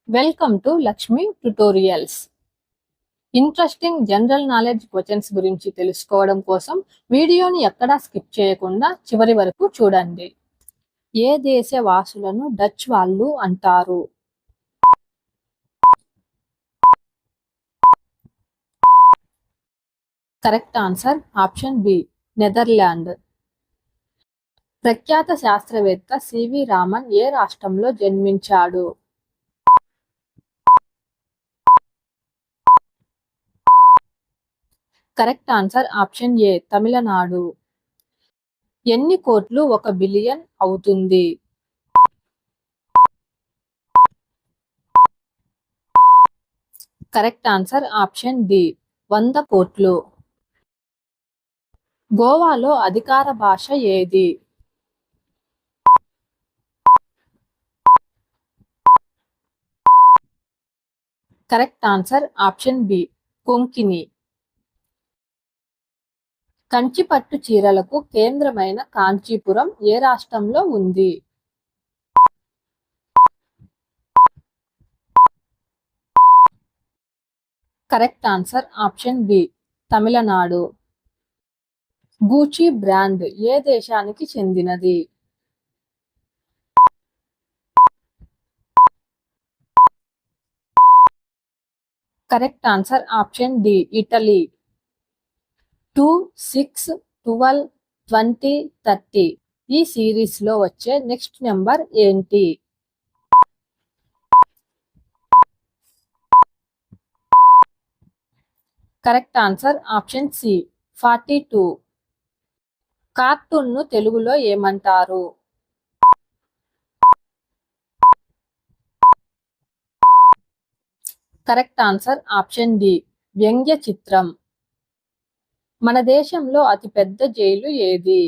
Welcome to Lakshmi tutorials. Interesting general knowledge questions గురించి తెలుసుకోవడం కోసం వీడియోని ఎక్కడా స్కిప్ చేయకుండా చివరి వరకు చూడండి. ఏ దేశ వాసులను డచ్ వాళ్ళు అంటారు? Correct answer option B, Netherland. ప్రఖ్యాత శాస్త్రవేత్త సివి రామన్ ఏ రాష్ట్రంలో జన్మించాడు? Correct answer option A, Tamil Nadu. ఎన్ని కోట్లు 1 బిలియన్ అవుతుంది? కరెక్ట్ ఆన్సర్ ఆప్షన్ డి, 100 కోట్లు. గోవాలో అధికార భాష ఏది? Correct answer option B, Konkani. కంచిపట్టు చీరలకు కేంద్రమైన కాంచీపురం ఏ రాష్ట్రంలో ఉంది? Correct answer option B, Tamil Nadu. Gucci brand ఏ దేశానికి చెందినది? Correct answer option D, Italy. 2, 6, 12, 20, 30 ఈ సిరీస్ లో వచ్చే నెక్స్ట్ నెంబర్ ఏంటి? Correct answer option C, 42. Cartoon ను తెలుగులో ఏమంటారు? కరెక్ట్ ఆన్సర్ ఆప్షన్ డి, వ్యంగ్య చిత్రం. మన దేశంలో అతిపెద్ద జైలు ఏది?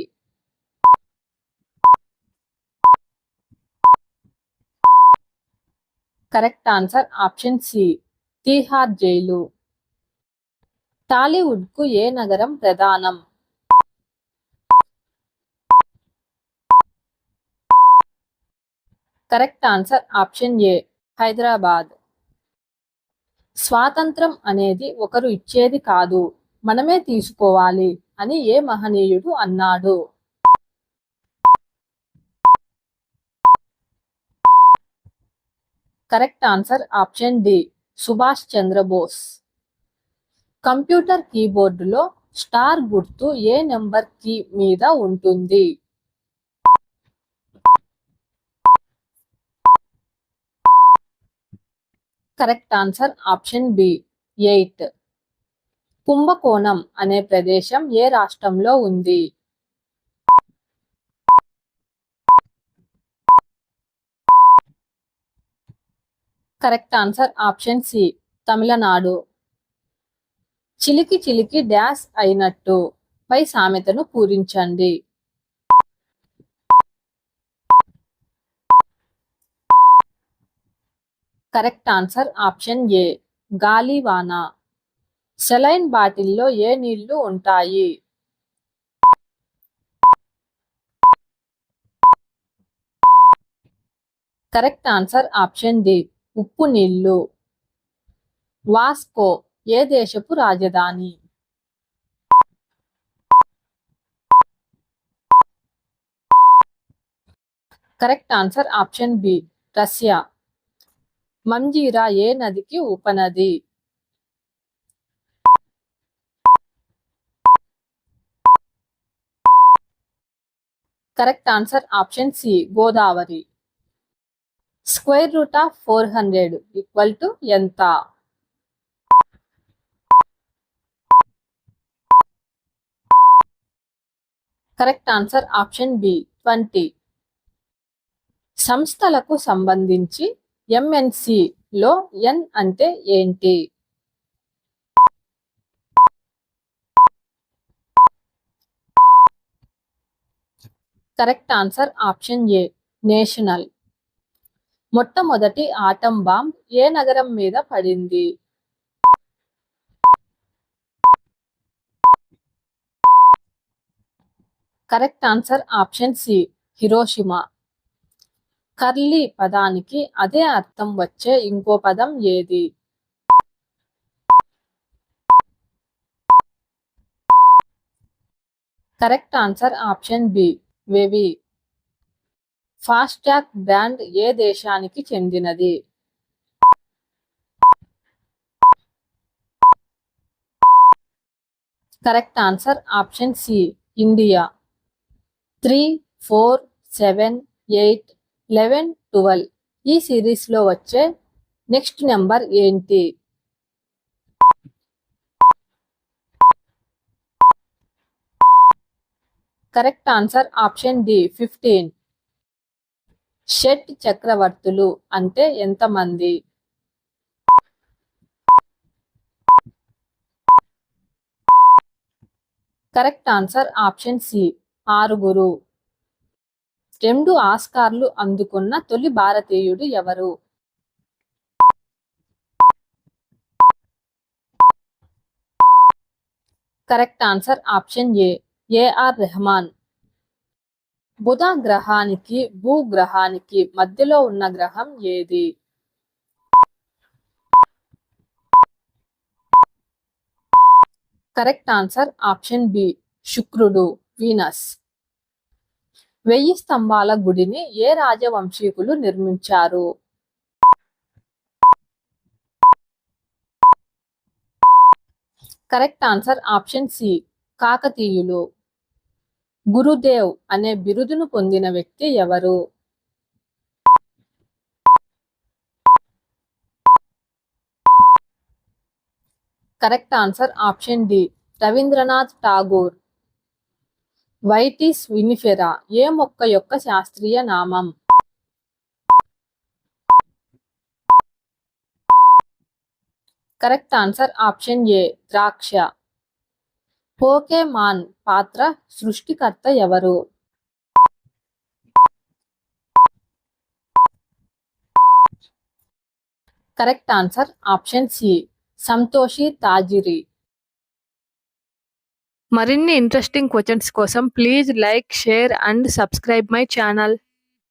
Correct answer option C, Tihar jail. Tollywood కు ఏ నగరం ప్రధానం? కరెక్ట్ ఆన్సర్ ఆప్షన్ ఏ, హైదరాబాద్. స్వాతంత్రం అనేది ఒకరు ఇచ్చేది కాదు, మనమే తీసుకోవాలి అని ఏ మహనీయుడు అన్నాడు? Correct answer option D, Subhash Chandra Bose. Computer కీబోర్డులో స్టార్ గుర్తు ఏ నెంబర్ కీ మీద ఉంటుంది? Correct answer option B, 8. Kumbakonam అనే ప్రదేశం ఏ రాష్ట్రంలో ఉంది? Correct answer option C, Tamil Nadu. చిలికి చిలికి డాష్ అయినట్టు పై సామెతను పూరించండి. కరెక్ట్ ఆన్సర్ ఆప్షన్ ఏ, గాలివాన. సెలైన్ బాటిల్లో ఏ నీళ్లు ఉంటాయి? కరెక్ట్ ఆన్సర్ ఆప్షన్ డి, ఉప్పు నీళ్లు. వాస్కో ఏ దేశపు రాజధాని? Correct answer option B, Russia. Manjira ఏ నదికి ఉపనది? Correct answer option C, Godavari. Square root of 400 equal to ఎంత? Correct answer option B, 20. సంస్థలకు సంబంధించి ఎంఎన్సి లో ఎన్ అంటే ఏంటి? Correct answer option A, national. మొట్టమొదటి ఆటం బాంబ్ ఏ నగరం మీద పడింది? Correct answer option C, Hiroshima. Curly పదానికి అదే అర్థం వచ్చే ఇంకో పదం ఏది? Correct answer option B, wavy. Fastrack brand ఏ దేశానికి చెందినది? Correct answer option C, India. 3, 4, 7, 8, 11, 12 ఈ సిరీస్లో వచ్చే నెక్స్ట్ నెంబర్ ఏంటి? Correct answer option D, 15. షట్ చక్రవర్తులు అంటే ఎంతమంది? Correct answer option C, 6. 2 ఆస్కార్లు అందుకున్న తొలి భారతీయుడు ఎవరు? Correct answer option A, AR Rahman. బుధ గ్రహానికి భూగ్రహానికి మధ్యలో ఉన్న గ్రహం ఏది? కరెక్ట్ ఆన్సర్ ఆప్షన్ బి, శుక్రుడు, వీనస్. 1000 స్తంభాల గుడిని ఏ రాజవంశీకులు నిర్మించారు? కరెక్ట్ ఆన్సర్ ఆప్షన్ సి, కాకతీయులు. గురుదేవ్ అనే బిరుదును పొందిన వ్యక్తి ఎవరు? Correct answer option D, Rabindranath Tagore. Vitis vinifera ఏ మొక్క యొక్క శాస్త్రీయ నామం? కరెక్ట్ ఆన్సర్ ఆప్షన్ ఏ, ద్రాక్ష. పోకేమాన్ పాత్ర సృష్టికర్త ఎవరు? Correct answer option C, Satoshi Tajiri. మరిన్ని ఇంట్రెస్టింగ్ క్వశ్చన్స్ కోసం please like, share and subscribe my channel.